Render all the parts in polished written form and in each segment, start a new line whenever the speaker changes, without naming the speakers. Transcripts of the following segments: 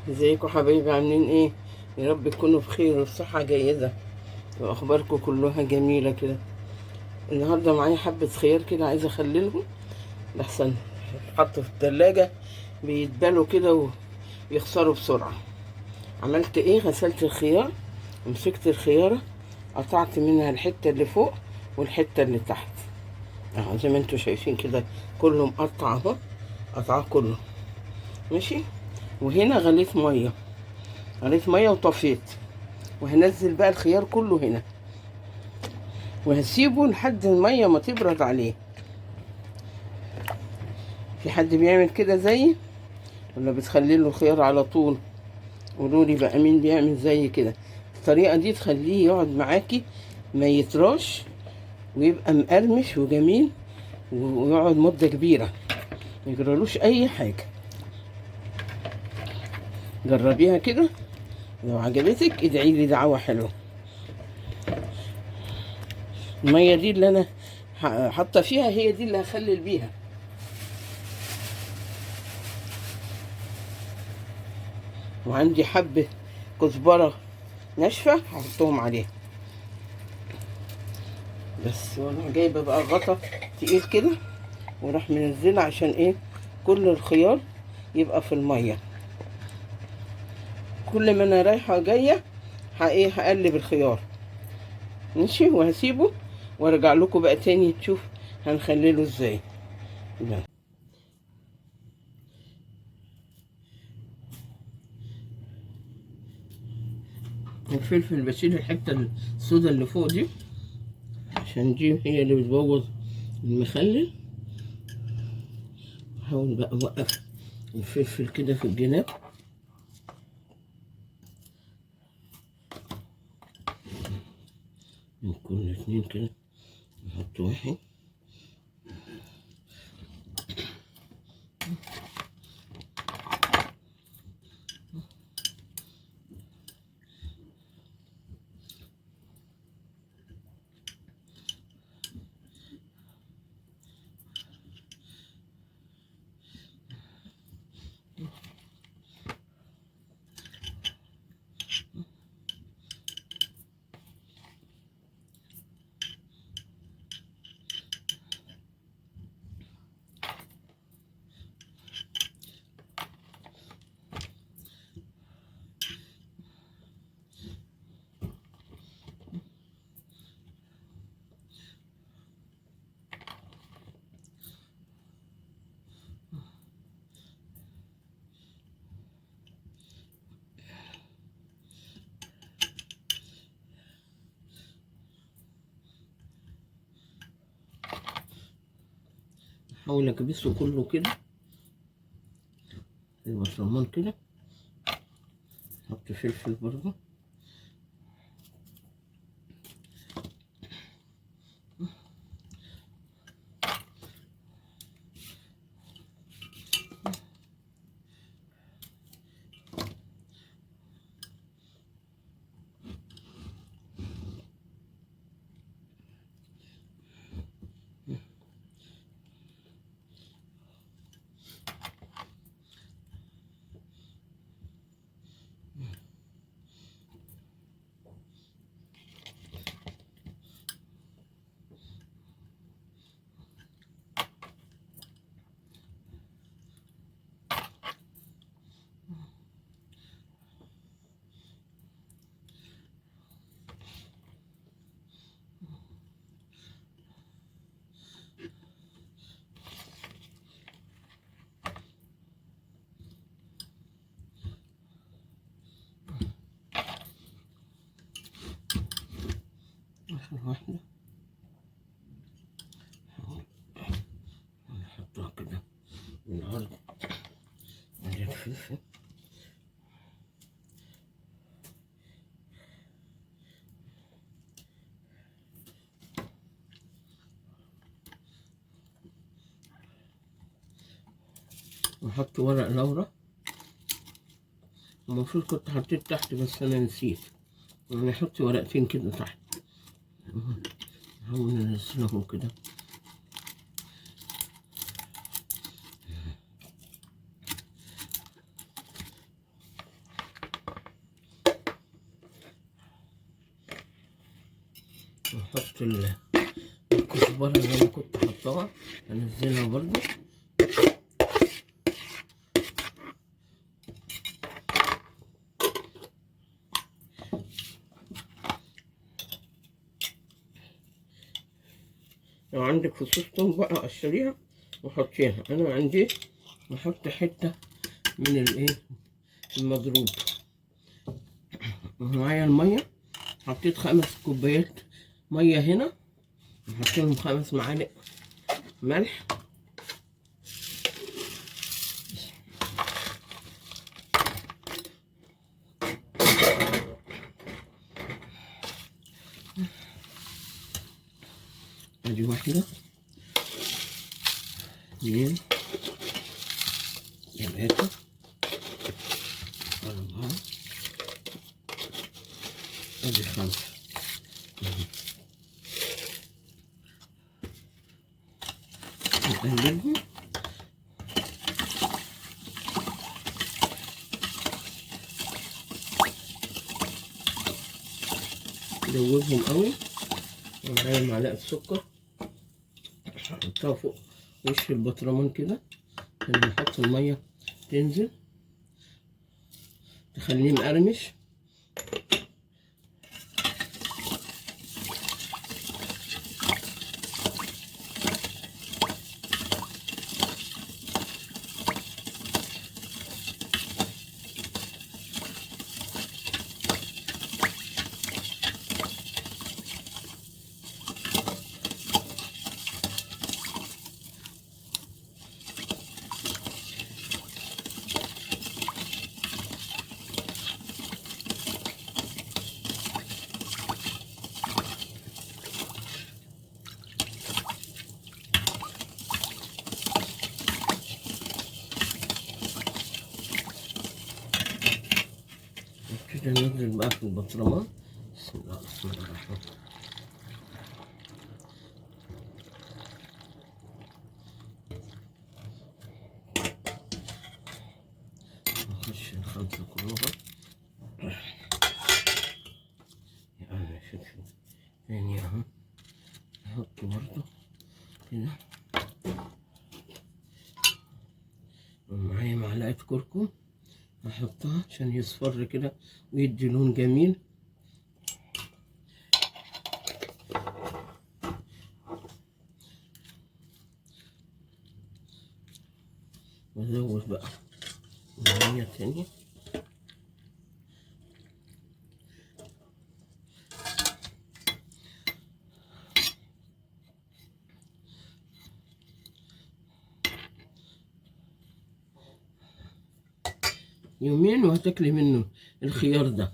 ازيكم حبايبي؟ عاملين ايه؟ يا رب تكونوا بخير والصحة جيدة واخباركم كلها جميلة كده. النهاردة معايا حبة خيار كده، عايزة اخللهم لحسن حطوا في التلاجة بيتبالوا كده ويخسروا بسرعة. عملت ايه؟ غسلت الخيار ومسكت الخيارة، قطعت منها الحتة اللي فوق والحتة اللي تحت اهو زي ما انتوا شايفين كده، كله مقطع اهو، قطعه كله ماشي. وهنا غليت مية وطفيت، وهنزل بقى الخيار كله هنا وهسيبه لحد المية ما تبرد عليه. في حد بيعمل كده زيي ولا بتخلي له الخيار على طول؟ قولولي بقى مين بيعمل زي كده. الطريقة دي تخليه يقعد معاكي ما يطراش ويبقى مقرمش وجميل ويقعد مدة كبيرة ما يجرالوش أي حاجة. جربيها كده، لو عجبتك ادعيلي دعوة حلوة. المية دي اللي أنا حاطة فيها هي دي اللي هخلل بيها. وعندي حبة كزبرة ناشفة هحطهم عليها بس. وانا جايبة بقى غطا تقيل كده وراح منزلة عشان ايه؟ كل الخيار يبقى في المية. كل ما انا رايحة جاية ايه هقلب الخيار ماشي، وهسيبه وارجع لكم بقى تاني تشوف هنخلله ازاي. يلا. الفلفل بشيل الحتة السودا اللي فوق دي عشان دي هي اللي بتبوظ المخلل. هحاول بقى اوقف الفلفل كده في الجناب. من كل اتنين كده نحط واحد. احاول اكبسه كله كده البصرمان كده. احط فلفل برضه. اخر واحدة نحطها كده بالعرض على الفلفل. ونحط ورق لورا. المفروض كنت حطيت تحت بس انا نسيت، يعني احط ورقتين كده تحت. نحاول ننزلهم كده. احط الكزبره اللي انا كنت حطاها، انزلها برضو. لو عندك فصوص توم بقى قشريها وحطيها، انا ما عنديش، بحط حته من الايه المضروب. ومعايا الميه، حطيت 5 كوبايات ميه هنا، نحط لهم 5 معالق ملح. ادي 1 2 3 4 ادي 5. نقلبهم ندوبهم قوي. ومعايا معلقه سكر احطها فوق وش البطرمان كده عشان نحط الميه تنزل تخليه مقرمش. كده ننزل بقى في البطرمان. بسم الله الرحمن الرحيم. نخش ال5 كلها. يعني شوفوا تاني اهو، نحط برضه كده. ومعايا معلقة كركم احطها عشان يصفر كده ويدي لون جميل. وازود بقى مية تاني. يومين وهتاكلي منه. الخيار ده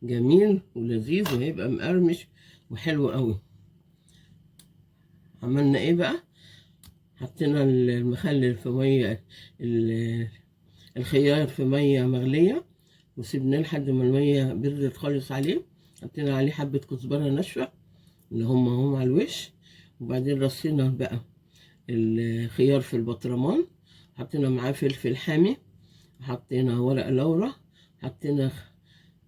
جميل ولذيذ وهيبقى مقرمش وحلو قوي. عملنا ايه بقى؟ حطينا المخلل في ميه، الخيار في ميه مغليه، وسيبناه لحد ما الميه بردت خالص عليه. حطينا عليه حبه كزبره ناشفه اللي هم على الوش. وبعدين رصينا بقى الخيار في البطرمان، حطينا معاه فلفل حامي، حطينا ورق لورا، حطينا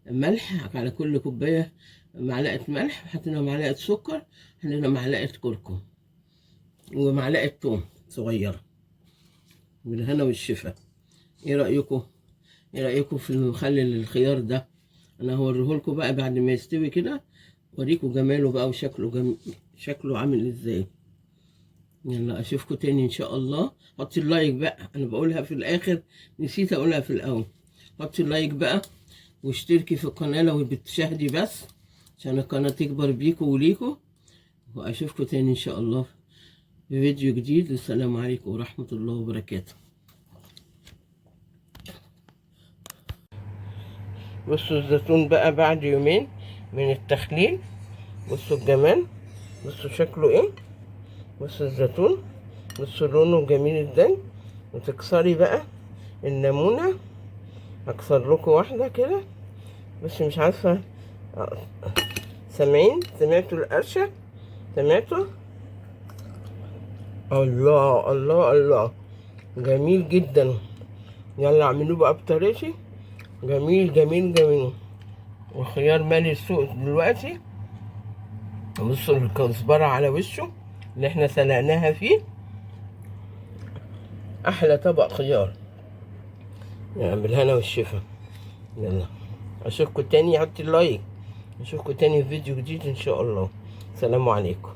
ملح على كل كوبايه معلقه ملح، حطينا معلقه سكر، حطينا معلقه كركم ومعلقه توم صغيره. بالهنا والشفا. ايه رايكم؟ ايه رايكم في المخلل الخيار ده؟ انا هوريهولكم بقى بعد ما يستوي كده، اوريكم جماله بقى وشكله شكله عامل ازاي. يلا اشوفكم تاني ان شاء الله. حطي اللايك بقى، انا بقولها في الاخر نسيت اقولها في الاول. حطي اللايك بقى واشتركي في القناه لو بتشاهدي بس، عشان القناه تكبر بيكوا وليكوا. واشوفكم تاني ان شاء الله في فيديو جديد. السلام عليكم ورحمه الله وبركاته. بصوا الزيتون بقى بعد يومين من التخليل، بصوا الجمال، بصوا شكله ايه، بصوا الزيتون، بصوا لونه جميل ازاي. وتكسري بقى الليمونه، اكسر لكم واحده كده بس مش عارفه. سمعتوا القرشه؟ سمعتوا؟ الله الله الله، جميل جدا. يلا اعملوه بقى بطريقتي. جميل جميل جميل. والخيار مالي السوق دلوقتي. بصوا الكزبرة على وشه اللي احنا سلقناها فيه. احلى طبق خيار يعني بالهنا والشفا. يلا اشوفكم تاني، حطي اللايك. اشوفكم تاني في فيديو جديد ان شاء الله. سلام عليكم.